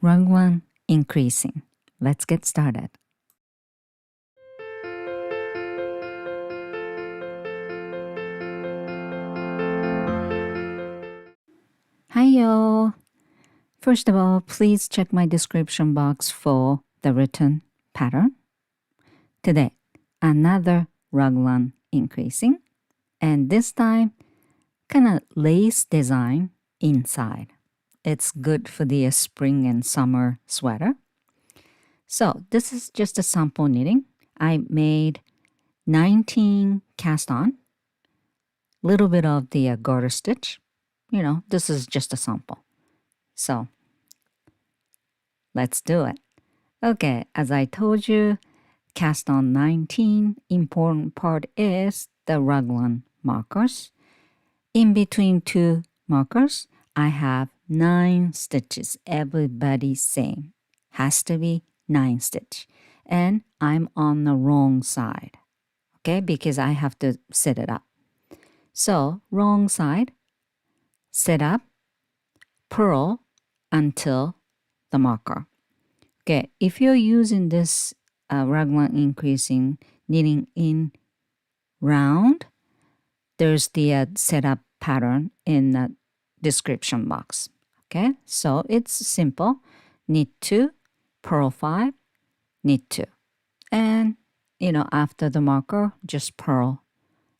Raglan Increasing. Let's get started. Hiyo! First of all, please check my description box for the written pattern. Today, another Raglan Increasing, and this time, kind of lace design inside. It's good for the spring and summer sweater. So this is just a sample knitting. I made 19 cast on, little bit of the garter stitch. You know, this is just a sample. So let's do it. Okay, as I told you, cast on 19, important part is the raglan markers. In between two markers, I have 9 stitches. Everybody same. Has to be 9 stitch. And I'm on the wrong side. Okay, because I have to set it up. So, wrong side, set up, purl until the marker. Okay, if you're using this Raglan Increasing knitting in round, there's the setup pattern in the description box. Okay, so it's simple. Knit 2, purl 5, knit 2. And, you know, after the marker, just purl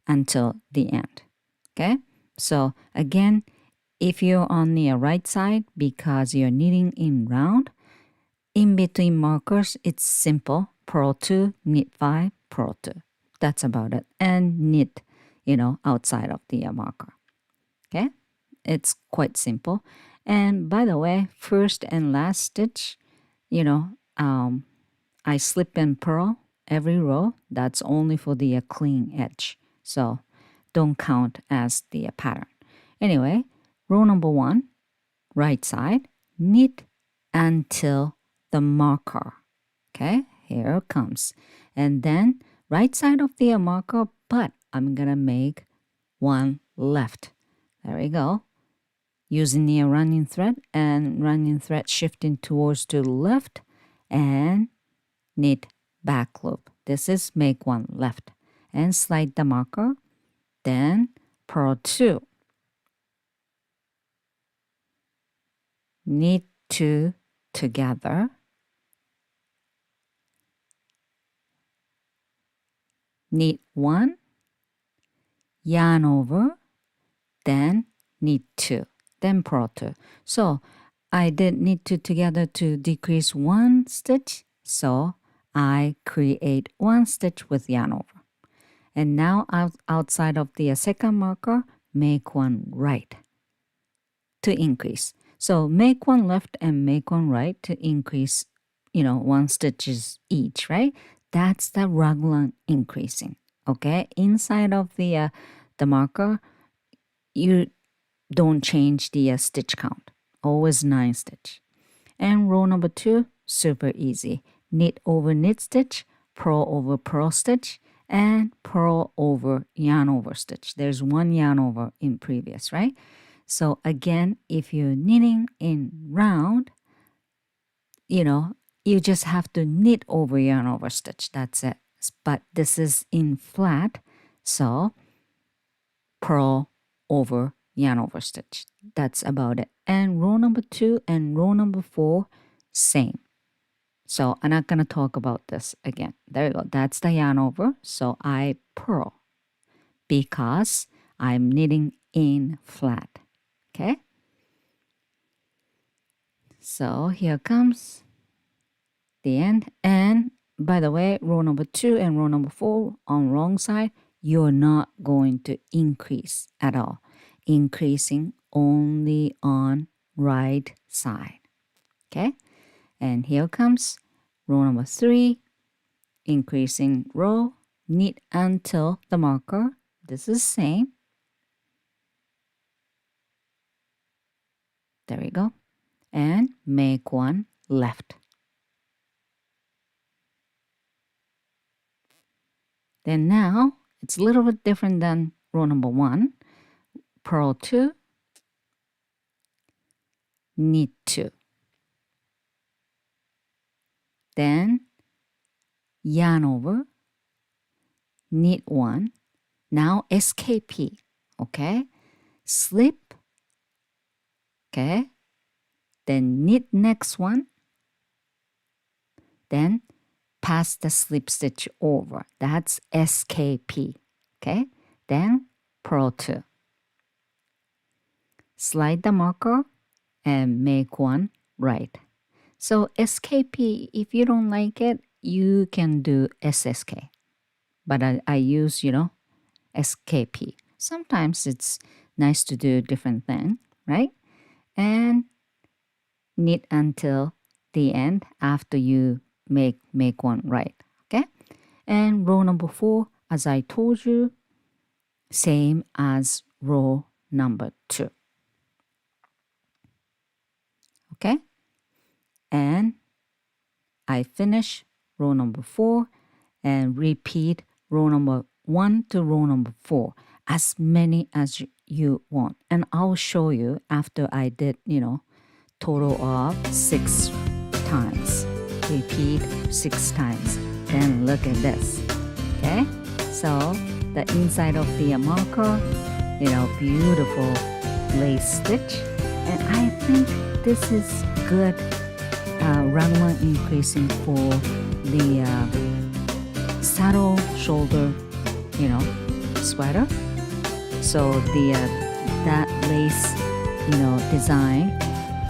until the end. Okay, so again, if you're on the right side, because you're knitting in round, in between markers, it's simple. Purl 2, knit 5, purl 2. That's about it. And knit, you know, outside of the marker. Okay, it's quite simple. And by the way, first and last stitch, you know, I slip and purl every row. That's only for the clean edge. So don't count as the pattern. Anyway, row number 1, right side, knit until the marker. Okay, here it comes. And then right side of the marker, but I'm gonna make one left. There we go. Using the running thread and running thread shifting towards to the left and knit back loop. This is make one left and slide the marker, then purl 2. Knit 2 together. Knit 1, yarn over, then knit 2, then purl 2. So I did knit 2 together to decrease 1 stitch, so I create 1 stitch with yarn over. And now outside of the second marker, make one right to increase. So make one left and make one right to increase, you know, 1 stitches each, right? That's the Raglan Increasing. Okay, inside of the marker, you don't change the stitch count. Always 9 stitch. And row number 2, super easy. Knit over knit stitch, purl over purl stitch, and purl over yarn over stitch. There's 1 yarn over in previous, right? So again, if you're knitting in round, you know, you just have to knit over yarn over stitch. That's it. But this is in flat, so purl over yarn over stitch. That's about it. And row number 2 and row number 4, same. So I'm not going to talk about this again. There you go. That's the yarn over. So I purl because I'm knitting in flat. Okay? So here comes the end. And by the way, row number 2 and row number 4 on wrong side, you're not going to increase at all. Increasing only on right side. Okay? And here comes row number 3, increasing row, knit until the marker. This is same. There we go. And make one left. Then now, it's a little bit different than row number 1. Purl 2, knit 2. then yarn over, knit 1, now SKP, okay, slip, okay, then knit next one, then pass the slip stitch over, that's SKP, okay, then purl 2. Slide the marker and make one right. So SKP, if you don't like it, you can do SSK. But I use, SKP. Sometimes it's nice to do different thing, right? And knit until the end after you make one right, okay? And row number 4, as I told you, same as row number 2. Okay? And I finish row number 4 and repeat row number 1 to row number 4, as many as you want. And I'll show you after I did, total of 6 times. Repeat 6 times. Then look at this. Okay? So the inside of the marker, beautiful lace stitch. And I think this is good Raglan Increasing for the saddle shoulder, sweater. So the that lace, design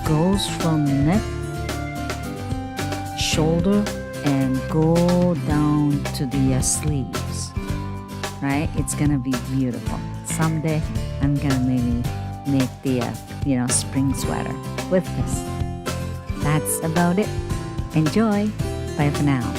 goes from neck, shoulder, and go down to the sleeves. Right? It's gonna be beautiful. Someday I'm gonna maybe make the spring sweater with this. That's about it. Enjoy. Bye for now.